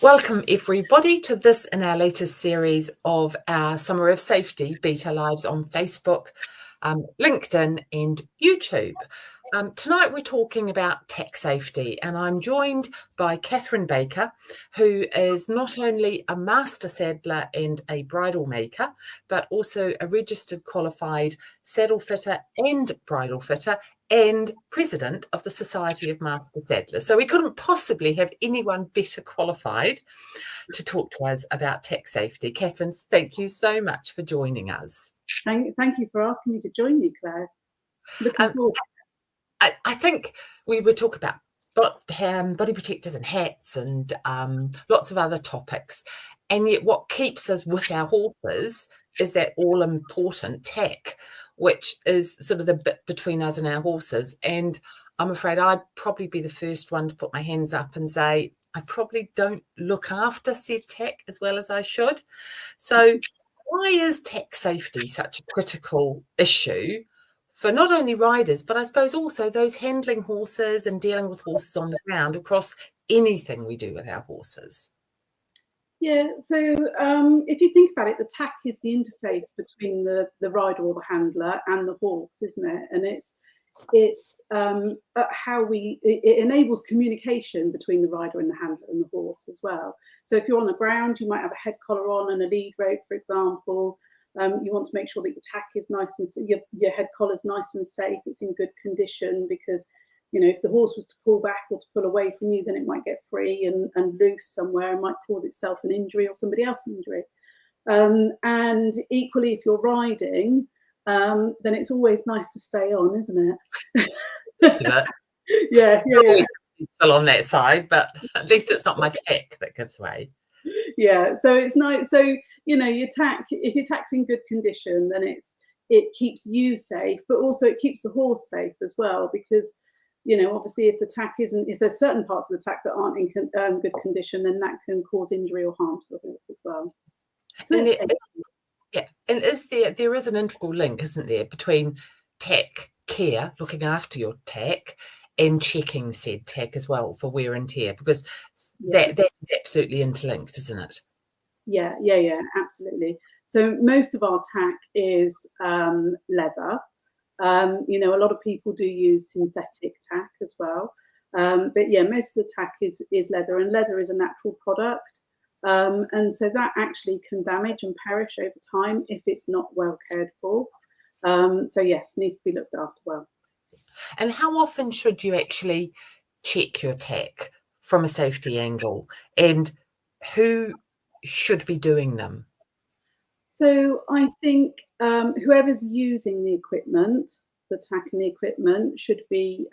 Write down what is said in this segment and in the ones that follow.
Welcome everybody to this and our latest series of our Summer of Safety Beta Lives on Facebook, LinkedIn and YouTube. Tonight we're talking about tack safety, and I'm joined by Catherine Baker, who is not only a master saddler and a bridle maker, but also a registered qualified saddle fitter and bridle fitter and president of the Society of Master Saddlers. So we couldn't possibly have anyone better qualified to talk to us about tack safety. Catherine, thank you so much for joining us. Thank you for asking me to join you, Claire. Looking forward. I think we would talk about body protectors and hats and lots of other topics. And yet what keeps us with our horses is that all-important tack, which is sort of the bit between us and our horses. And I'm afraid I'd probably be the first one to put my hands up and say, I probably don't look after said tack as well as I should. So why is tack safety such a critical issue for not only riders, but I suppose also those handling horses and dealing with horses on the ground across anything we do with our horses? Yeah, so if you think about it, the tack is the interface between the rider or the handler and the horse, isn't it? And it enables communication between the rider and the handler and the horse as well. So if you're on the ground, you might have a head collar on and a lead rope, for example. You want to make sure that your tack is nice and your head collar is nice and safe. It's in good condition, because if the horse was to pull back or to pull away from you, then it might get free and loose somewhere and might cause itself an injury or somebody else an injury. And equally, if you're riding, then it's always nice to stay on, isn't it? Just a bit. Yeah. Still on that side, but at least it's not my tack that gives way. Yeah, so it's nice. So your tack, if your tack's in good condition, then it keeps you safe, but also it keeps the horse safe as well, because obviously if there's certain parts of the tack that aren't in good condition, then that can cause injury or harm to the horse as well. So and there is an integral link, isn't there, between tack care, looking after your tack, and checking said tack as well for wear and tear, because that is absolutely interlinked, isn't it? Yeah, absolutely. So most of our tack is leather. A lot of people do use synthetic tack as well. But yeah, most of the tack is leather, and leather is a natural product. And so that actually can damage and perish over time if it's not well cared for. So yes, needs to be looked after well. And how often should you actually check your tack from a safety angle, and who should be doing them? So I think whoever's using the equipment, the tack and the equipment, should be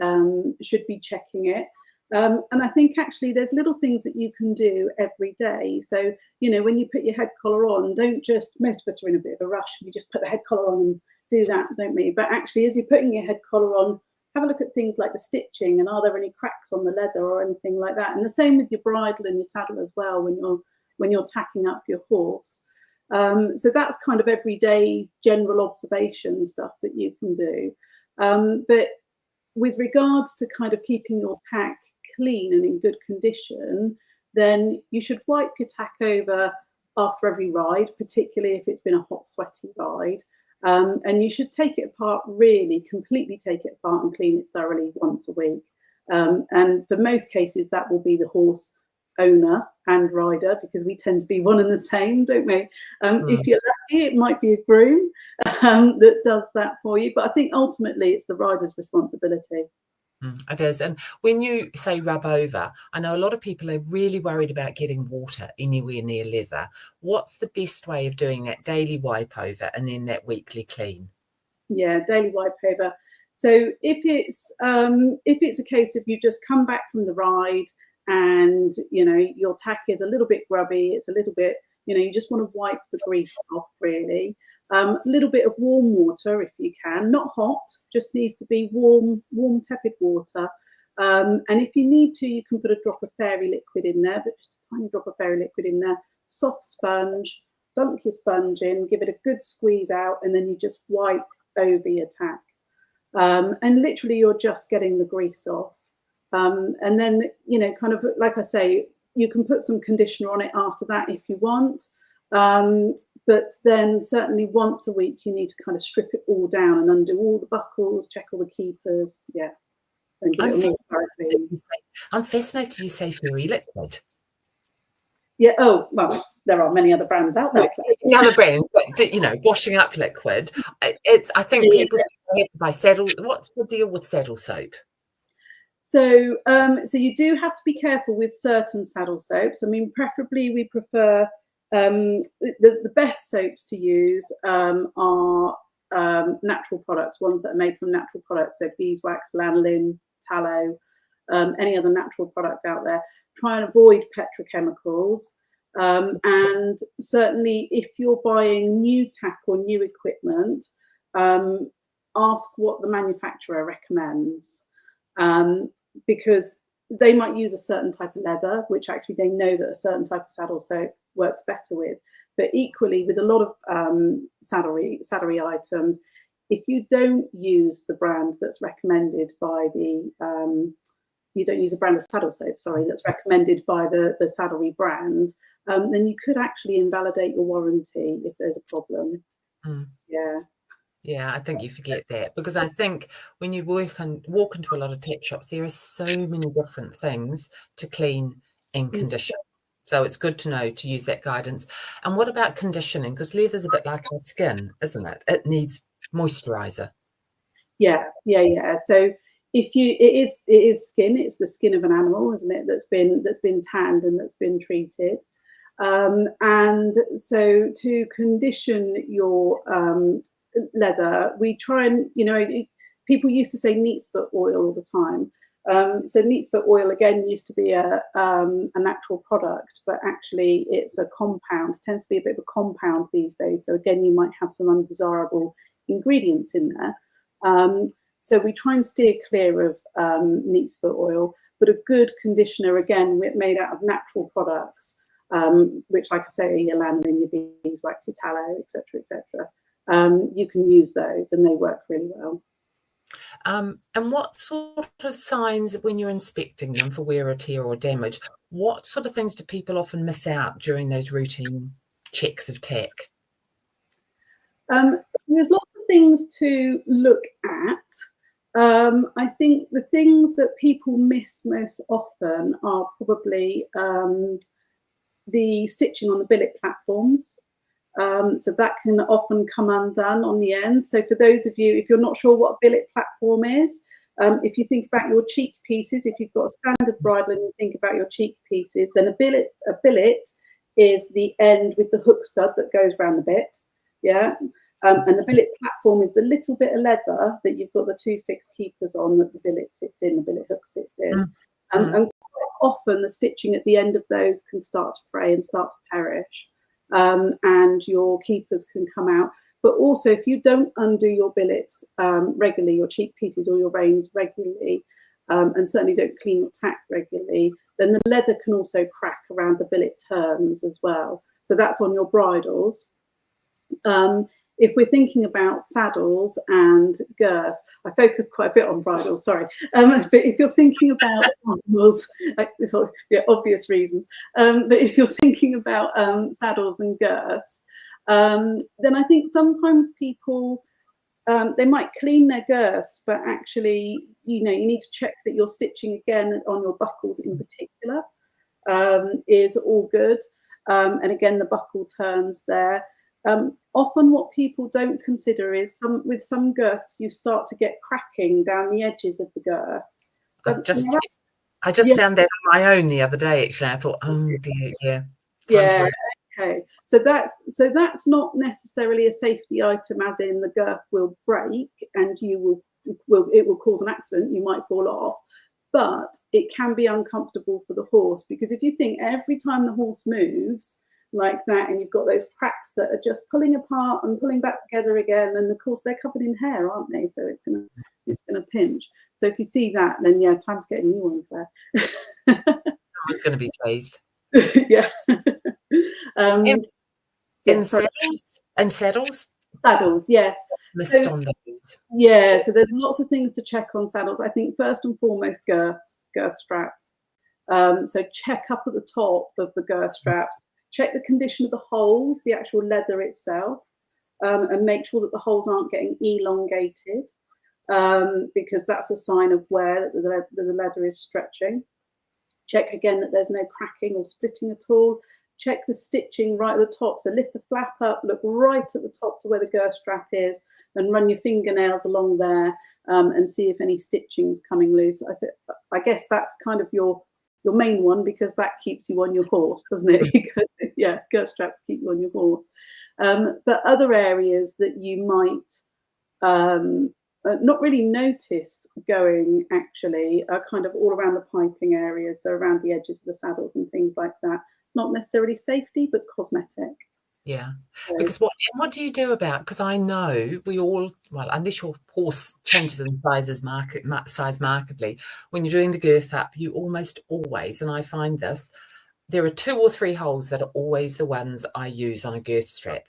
checking it. And I think actually there's little things that you can do every day. So when you put your head collar on, most of us are in a bit of a rush. We just put the head collar on and do that, don't we? But actually, as you're putting your head collar on, have a look at things like the stitching, and are there any cracks on the leather or anything like that? And the same with your bridle and your saddle as well when you're tacking up your horse. So that's kind of everyday general observation stuff that you can do. But with regards to kind of keeping your tack clean and in good condition, then you should wipe your tack over after every ride, particularly if it's been a hot, sweaty ride. And you should take it apart, really completely take it apart and clean it thoroughly once a week. And for most cases, that will be the horse owner and rider, because we tend to be one and the same, don't we? If you're lucky, it might be a groom that does that for you. But I think ultimately it's the rider's responsibility. It is. And when you say rub over, I know a lot of people are really worried about getting water anywhere near leather. What's the best way of doing that daily wipe over and then that weekly clean? Yeah, daily wipe over. So if it's a case of you just come back from the ride and your tack is a little bit grubby, it's a little bit, you just want to wipe the grease off, really. A little bit of warm water if you can, not hot, just needs to be warm, tepid water. And if you need to, you can put a drop of fairy liquid in there, but just a tiny drop of fairy liquid in there. Soft sponge, dunk your sponge in, give it a good squeeze out, and then you just wipe over your tack. And literally you're just getting the grease off. And then, kind of like I say, you can put some conditioner on it after that if you want. But then certainly once a week, you need to kind of strip it all down and undo all the buckles, check all the keepers. Yeah. And give it a more thorough clean. I'm fascinated you say fairy liquid. Yeah. Oh, well, there are many other brands out there. The other brand, but, you know, washing up liquid. I think people have to buy Saddle. What's the deal with Saddle soap? So, so you do have to be careful with certain saddle soaps. I mean, preferably we prefer the best soaps to use are natural products, ones that are made from natural products. So beeswax, lanolin, tallow, any other natural product out there. Try and avoid petrochemicals. And certainly if you're buying new tack or new equipment, ask what the manufacturer recommends. Because they might use a certain type of leather, which actually they know that a certain type of saddle soap works better with. But equally, with a lot of saddlery items, if you don't use the brand that's recommended by the, you don't use a brand of saddle soap, sorry, that's recommended by the Saddlery brand, then you could actually invalidate your warranty if there's a problem. Yeah. Yeah, I think you forget that, because I think when you walk into a lot of tack shops, there are so many different things to clean and condition. So it's good to know to use that guidance. And what about conditioning? Because leather's a bit like our skin, isn't it? It needs moisturizer. Yeah. So if you, it is skin. It's the skin of an animal, isn't it? That's been tanned and that's been treated. And so to condition your leather, we try and, you know, people used to say neat's foot oil all the time. So neat's foot oil again used to be a natural product, but actually it's a compound. It tends to be a bit of a compound these days. So again, you might have some undesirable ingredients in there. So we try and steer clear of neat's foot oil, but a good conditioner, again, made out of natural products, which, like I say, your lanolin, your beeswax, your tallow, etc., etc. You can use those and they work really well. And what sort of signs, when you're inspecting them for wear or tear or damage, what sort of things do people often miss out during those routine checks of tack? So there's lots of things to look at. I think the things that people miss most often are probably the stitching on the billet platforms. So that can often come undone on the end. So for those of you, if you're not sure what a billet platform is, if you think about your cheek pieces, if you've got a standard bridle and you think about your cheek pieces, then a billet is the end with the hook stud that goes around the bit. Yeah. And the billet platform is the little bit of leather that you've got the two fixed keepers on that the billet sits in, the billet hook sits in. And quite often the stitching at the end of those can start to fray and start to perish. And your keepers can come out. But also, if you don't undo your billets regularly, your cheek pieces or your reins regularly, and certainly don't clean your tack regularly, then the leather can also crack around the billet turns as well. So that's on your bridles. If we're thinking about saddles and girths, I focus quite a bit on bridles, sorry. But if you're thinking about saddles, sort of, yeah, obvious reasons, but if you're thinking about saddles and girths, then I think sometimes people, they might clean their girths, but actually, you know, you need to check that your stitching again on your buckles in particular is all good. And again, the buckle turns there. Often what people don't consider is with some girths, you start to get cracking down the edges of the girth. I just found that on my own the other day, actually. I thought, oh dear, yeah. Yeah, okay. So that's not necessarily a safety item, as in the girth will break and it will cause an accident, you might fall off. But it can be uncomfortable for the horse, because if you think every time the horse moves like that and you've got those cracks that are just pulling apart and pulling back together again, and of course they're covered in hair, aren't they? So it's gonna pinch. So if you see that, then yeah, time to get a new one there. Someone's going to be pleased. Yeah. Saddles, yes. List on those. Yeah, so there's lots of things to check on saddles. I think first and foremost, girth straps. So check up at the top of the girth straps, check the condition of the holes, the actual leather itself, and make sure that the holes aren't getting elongated, because that's a sign of wear, that the leather is stretching. Check again that there's no cracking or splitting at all. Check the stitching right at the top. So lift the flap up, look right at the top to where the girth strap is, and run your fingernails along there, and see if any stitching's coming loose. I guess that's kind of your main one, because that keeps you on your horse, doesn't it? Yeah, girth straps keep you on your horse. But other areas that you might not really notice going, actually, are kind of all around the piping areas, so around the edges of the saddles and things like that. Not necessarily safety, but cosmetic. Yeah, because what do you do about? Because I know we all, well, unless your horse changes in size markedly, when you're doing the girth up, you almost always, and I find this, there are 2 or 3 holes that are always the ones I use on a girth strap.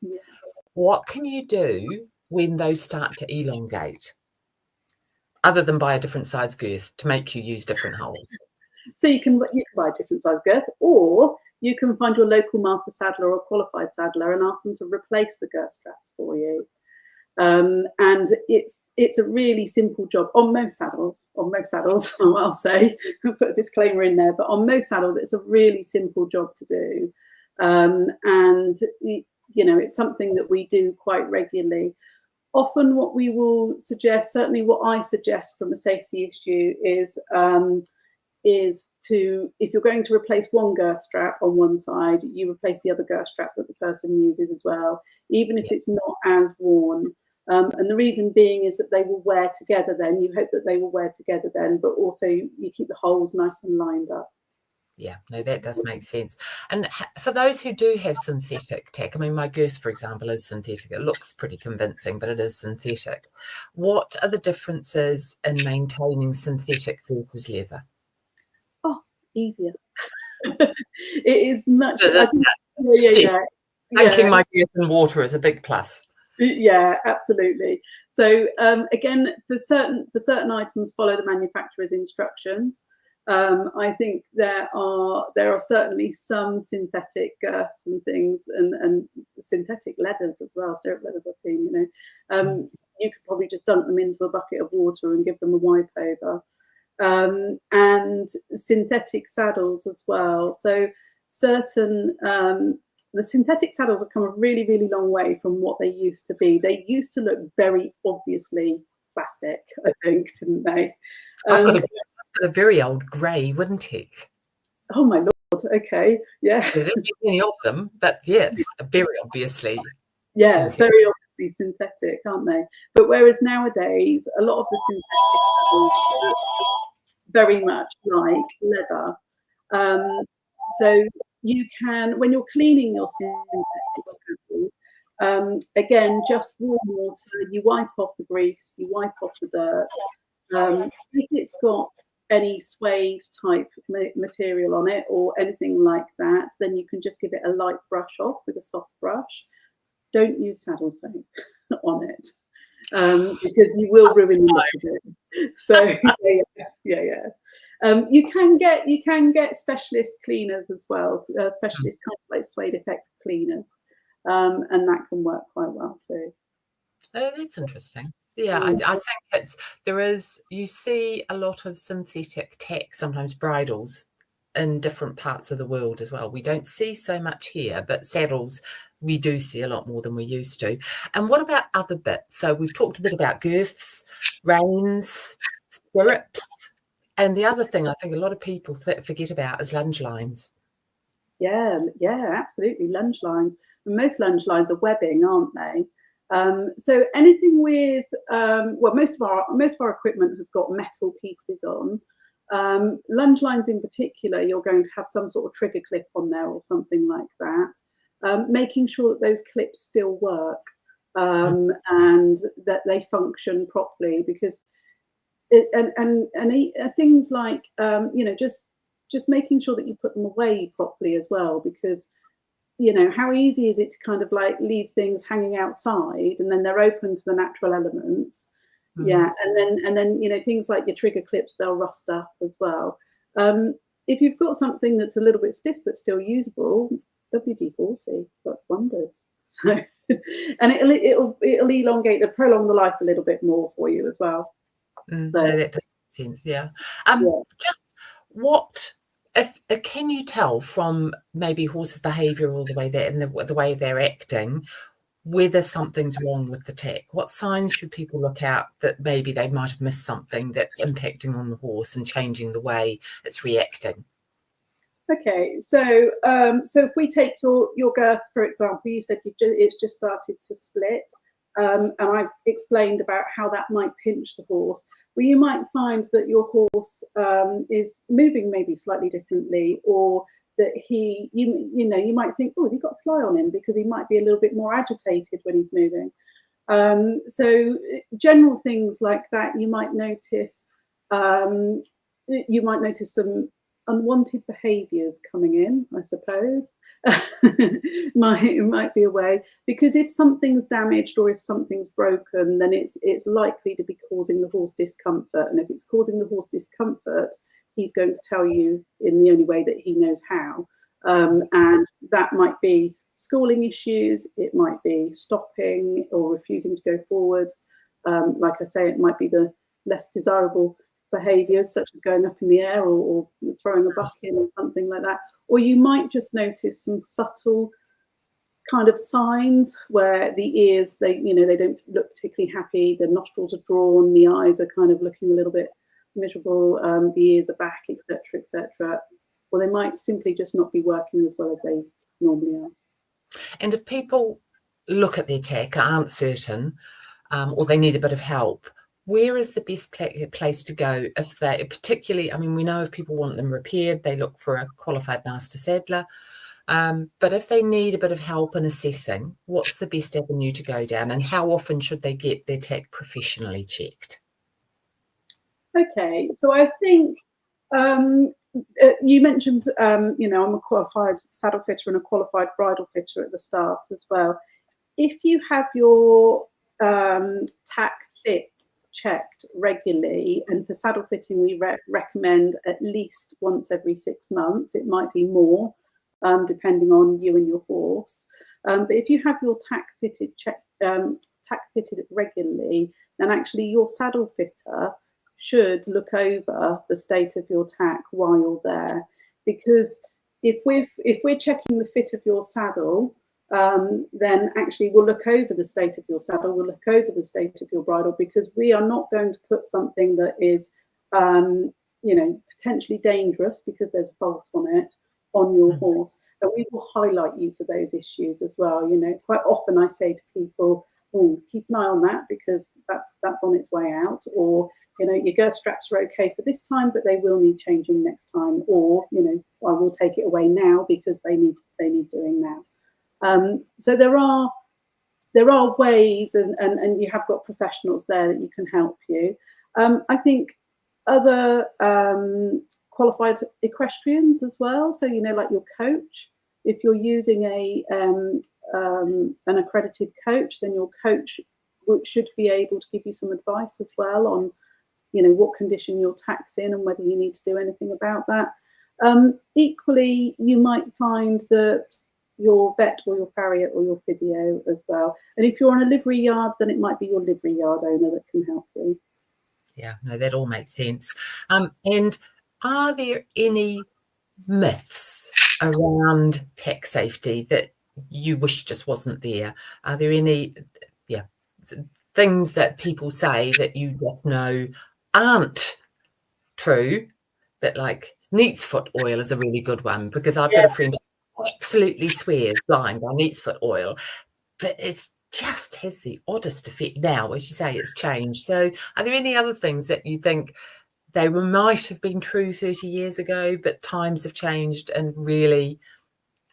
Yeah. What can you do when those start to elongate, other than buy a different size girth to make you use different holes? So you can buy a different size girth, or you can find your local master saddler or qualified saddler and ask them to replace the girth straps for you. And it's a really simple job on most saddles. I'll say, put a disclaimer in there, but on most saddles, it's a really simple job to do. And it's something that we do quite regularly. Often what we will suggest, certainly what I suggest from a safety issue, is to, if you're going to replace one girth strap on one side, you replace the other girth strap that the person uses as well, even if it's not as worn. And the reason being is that they will wear together then. You hope that they will wear together then, but also you keep the holes nice and lined up. Yeah, no, that does make sense. And for those who do have synthetic tack, I mean, my girth, for example, is synthetic. It looks pretty convincing, but it is synthetic. What are the differences in maintaining synthetic versus leather? Oh, easier. It is much. Yes. Dunking my girth in water is a big plus. Yeah, absolutely. So again, for certain items, follow the manufacturer's instructions. I think there are certainly some synthetic girths and things, and synthetic leathers as well, stirrup leathers I've seen. You could probably just dunk them into a bucket of water and give them a wipe over. And synthetic saddles as well. So the synthetic saddles have come a really, really long way from what they used to be. They used to look very obviously plastic, I think, didn't they? I've got a very old grey Wintec. Oh my lord! Okay, yeah. There don't be any of them, but yeah, it's very obviously. Yeah, synthetic. Very obviously synthetic, aren't they? But whereas nowadays, a lot of the synthetic saddles look very much like leather. So you can, when you're cleaning your synthetic saddle, again, just warm water, you wipe off the grease, you wipe off the dirt. If it's got any suede type material on it or anything like that, then you can just give it a light brush off with a soft brush. Don't use saddle soap on it, because you will ruin the look of it. So yeah. You can get specialist cleaners as well, specialist kind of like suede effect cleaners, and that can work quite well too. Oh, that's interesting. Yeah, I think you see a lot of synthetic tack, sometimes bridles, in different parts of the world as well. We don't see so much here, but saddles, we do see a lot more than we used to. And what about other bits? So we've talked a bit about girths, reins, stirrups. And the other thing I think a lot of people forget about is lunge lines. Yeah, absolutely. Lunge lines. Most lunge lines are webbing, aren't they? So anything with most of our equipment has got metal pieces on. Lunge lines in particular, you're going to have some sort of trigger clip on there or something like that. Making sure that those clips still work, and that they function properly, because things like just making sure that you put them away properly as well, because how easy is it to kind of like leave things hanging outside and then they're open to the natural elements. Yeah, and then things like your trigger clips, they'll rust up as well. if you've got something that's a little bit stiff but still usable, WD-40 works wonders. So, and it'll elongate, prolong the life a little bit more for you as well. So, no, that does make sense. Yeah. yeah. Just what if can you tell from maybe horses' behaviour or the way the way they're acting whether something's wrong with the tack? What signs should people look out that maybe they might have missed something that's impacting on the horse and changing the way it's reacting? Okay, so so if we take your girth, for example, you said it's just started to split, and I've explained about how that might pinch the horse. Well, you might find that your horse is moving maybe slightly differently, or that you might think, oh, has he got a fly on him? Because he might be a little bit more agitated when he's moving. So general things like that, you might notice. You might notice some unwanted behaviours coming in, I suppose. might be a way, because if something's damaged or if something's broken, then it's likely to be causing the horse discomfort, and if it's causing the horse discomfort, he's going to tell you in the only way that he knows how, and that might be schooling issues, it might be stopping or refusing to go forwards. Like I say, it might be the less desirable behaviours such as going up in the air or throwing a bucket or something like that. Or you might just notice some subtle kind of signs where the ears, they don't look particularly happy, the nostrils are drawn, the eyes are kind of looking a little bit miserable, the ears are back, etc., etc. Or they might simply just not be working as well as they normally are. And if people look at their tack, aren't certain, or they need a bit of help, where is the best place to go if they, particularly, I mean, we know if people want them repaired, they look for a qualified master saddler. But if they need a bit of help in assessing, what's the best avenue to go down, and how often should they get their tack professionally checked? Okay, so I think you mentioned, I'm a qualified saddle fitter and a qualified bridle fitter at the start as well. If you have your tack fit checked regularly, and for saddle fitting we recommend at least once every 6 months, it might be more depending on you and your horse, but if you have your tack fitted regularly, then actually your saddle fitter should look over the state of your tack while you're there, because if we're checking the fit of your saddle, then actually we'll look over the state of your saddle, we'll look over the state of your bridle, because we are not going to put something that is, potentially dangerous because there's a fault on it on your horse. But we will highlight you to those issues as well. Quite often I say to people, oh, keep an eye on that because that's on its way out, or your girth straps are okay for this time, but they will need changing next time, or I will take it away now because they need doing now. So there are ways, and you have got professionals there that you can help you. I think other qualified equestrians as well. So like your coach, if you're using an accredited coach, then your coach should be able to give you some advice as well on what condition your tack's in and whether you need to do anything about that. Equally, you might find that your vet or your farrier or your physio as well. And if you're on a livery yard, then it might be your livery yard owner that can help you. Yeah, no, that all makes sense. And are there any myths around tack safety that you wish just wasn't there? Are there any things that people say that you just know aren't true, that like neat's foot oil is a really good one, because I've got a friend who absolutely swears blind by neat's foot oil, but it's just has the oddest effect now. As you say, it's changed. So are there any other things that you think they might have been true 30 years ago, but times have changed and really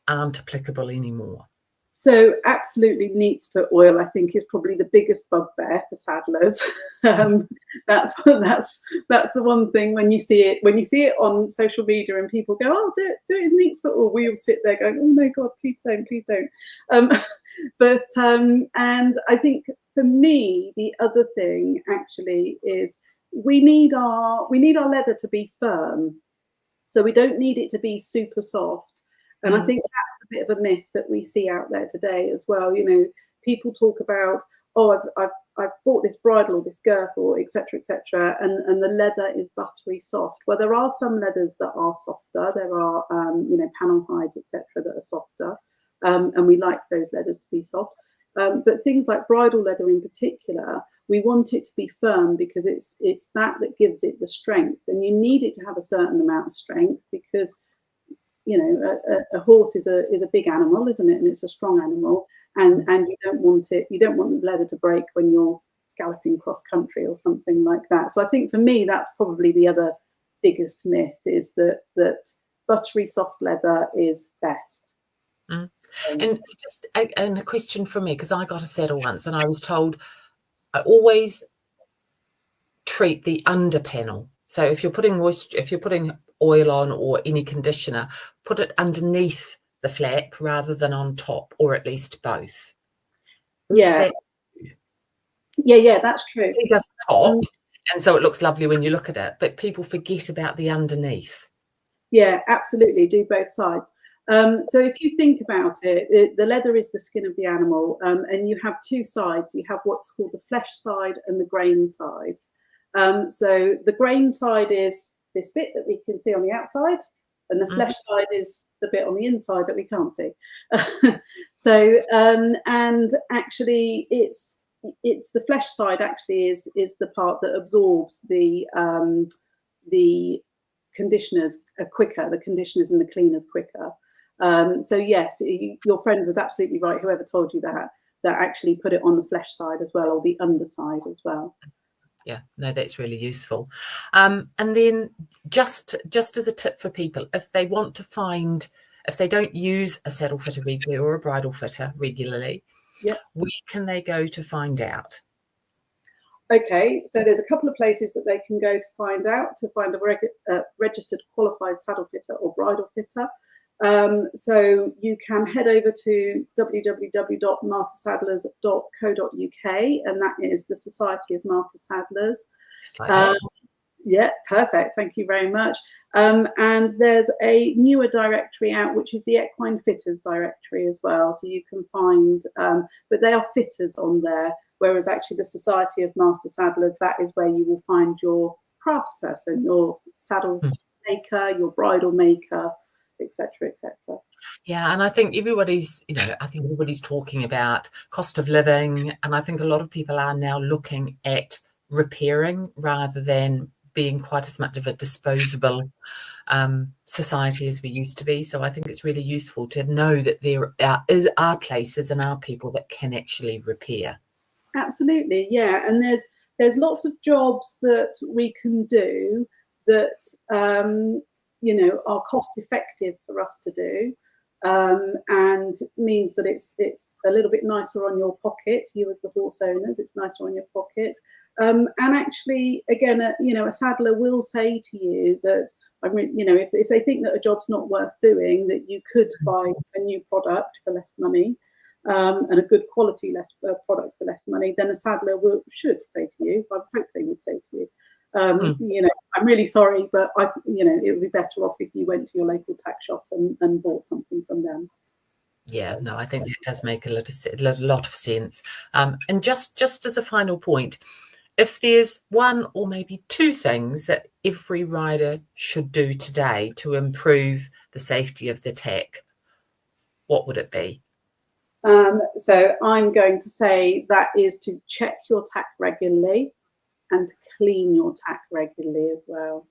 aren't applicable anymore? So absolutely, neat's foot oil, I think, is probably the biggest bugbear for saddlers. That's the one thing when you see it on social media and people go, oh, do it in neat's foot oil, we all sit there going, oh my God, please don't. And I think for me, the other thing actually is we need our leather to be firm. So we don't need it to be super soft. And I think that's a bit of a myth that we see out there today as well. You know, people talk about, oh, I've bought this bridle or this girth or etc. And the leather is buttery soft. Well, there are some leathers that are softer. There are you know, panel hides etc. that are softer, and we like those leathers to be soft. But things like bridle leather in particular, we want it to be firm because it's that gives it the strength, and you need it to have a certain amount of strength because, you know, a horse is a big animal, isn't it? And it's a strong animal, and you don't want the leather to break when you're galloping cross country or something like that. So I think for me, that's probably the other biggest myth, is that buttery soft leather is best. And just a question from me, because I got a saddle once and I was told I always treat the under panel. So if you're putting oil on or any conditioner, put it underneath the flap rather than on top, or at least both. Yeah, that's true. It does top, and so it looks lovely when you look at it, but people forget about the underneath. Yeah, absolutely. Do both sides. So if you think about it, the leather is the skin of the animal, and you have two sides. You have what's called the flesh side and the grain side. So the grain side is this bit that we can see on the outside, and the flesh side is the bit on the inside that we can't see. So and actually it's the flesh side actually is the part that absorbs the conditioners quicker, the conditioners and the cleaners quicker. So yes, your friend was absolutely right, whoever told you that actually put it on the flesh side as well, or the underside as well. Yeah, no, that's really useful. And then just as a tip for people, if they want to find, if they don't use a saddle fitter regularly or a bridle fitter regularly, where can they go to find out? Okay, so there's a couple of places that they can go to find out, to find a registered qualified saddle fitter or bridle fitter. So you can head over to www.mastersaddlers.co.uk, and that is the Society of Master Saddlers. Yeah, perfect. Thank you very much. And there's a newer directory out, which is the Equine Fitters directory as well. So you can find, but they are fitters on there, whereas actually the Society of Master Saddlers, that is where you will find your craftsperson, your saddle maker, your bridle maker, etc., etc. Yeah, and I think everybody's talking about cost of living, and I think a lot of people are now looking at repairing rather than being quite as much of a disposable society as we used to be. So I think it's really useful to know that there are places and are people that can actually repair. Absolutely, yeah, and there's lots of jobs that we can do that you know, are cost effective for us to do, and means that it's a little bit nicer on your pocket. You as the horse owners, it's nicer on your pocket. And actually, again, you know, a saddler will say to you that, you know, if they think that a job's not worth doing, that you could buy a new product for less money, and a good quality product for less money, then a saddler should say to you, I hope they would say to you, you know, I'm really sorry, but you know, it would be better off if you went to your local tack shop and bought something from them. Yeah, no, I think that does make a lot of sense. And just as a final point, if there's one or maybe two things that every rider should do today to improve the safety of the tack, what would it be? So I'm going to say that is to check your tack regularly and to clean your tack regularly as well.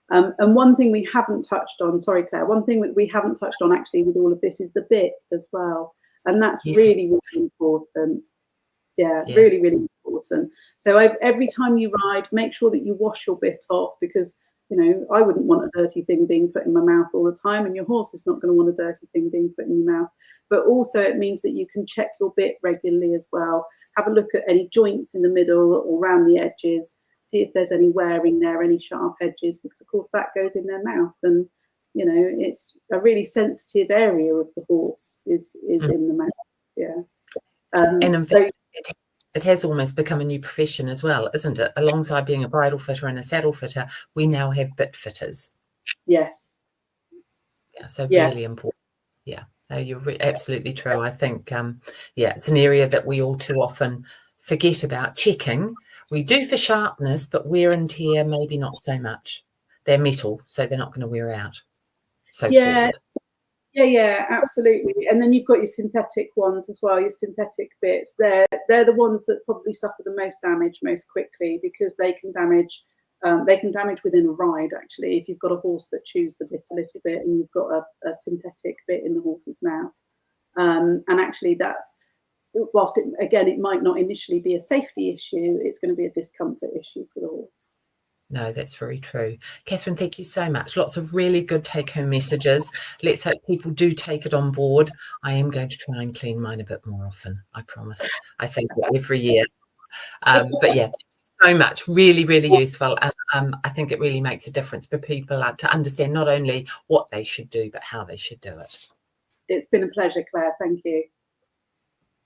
And one thing we haven't touched on, sorry Claire, one thing that we haven't touched on actually with all of this is the bit as well. And that's really, really important. Yeah, really, really important. So every time you ride, make sure that you wash your bit off, because, you know, I wouldn't want a dirty thing being put in my mouth all the time, and your horse is not going to want a dirty thing being put in your mouth. But also it means that you can check your bit regularly as well. Have a look at any joints in the middle or around the edges. See if there's any wearing there, any sharp edges, because of course that goes in their mouth, and you know, it's a really sensitive area of the horse is in the mouth. Yeah. And so it has almost become a new profession as well, isn't it? Alongside being a bridle fitter and a saddle fitter, we now have bit fitters. Yes, So Yeah. really important. Yeah, no, you're absolutely true. I think, yeah, it's an area that we all too often forget about checking. We do for sharpness, but wear and tear, maybe not so much. They're metal, so they're not going to wear out. So Yeah. important. Yeah, absolutely. And then you've got your synthetic ones as well, your synthetic bits. They're the ones that probably suffer the most damage most quickly, because they can damage within a ride, actually. If you've got a horse that chews the bit a little bit and you've got a synthetic bit in the horse's mouth. And actually that's, whilst it might not initially be a safety issue, it's going to be a discomfort issue for the horse. No, that's very true. Catherine, thank you so much. Lots of really good take-home messages. Let's hope people do take it on board. I am going to try and clean mine a bit more often, I promise. I say that every year. But yeah, so much. Really, really useful. And I think it really makes a difference for people to understand not only what they should do, but how they should do it. It's been a pleasure, Claire. Thank you.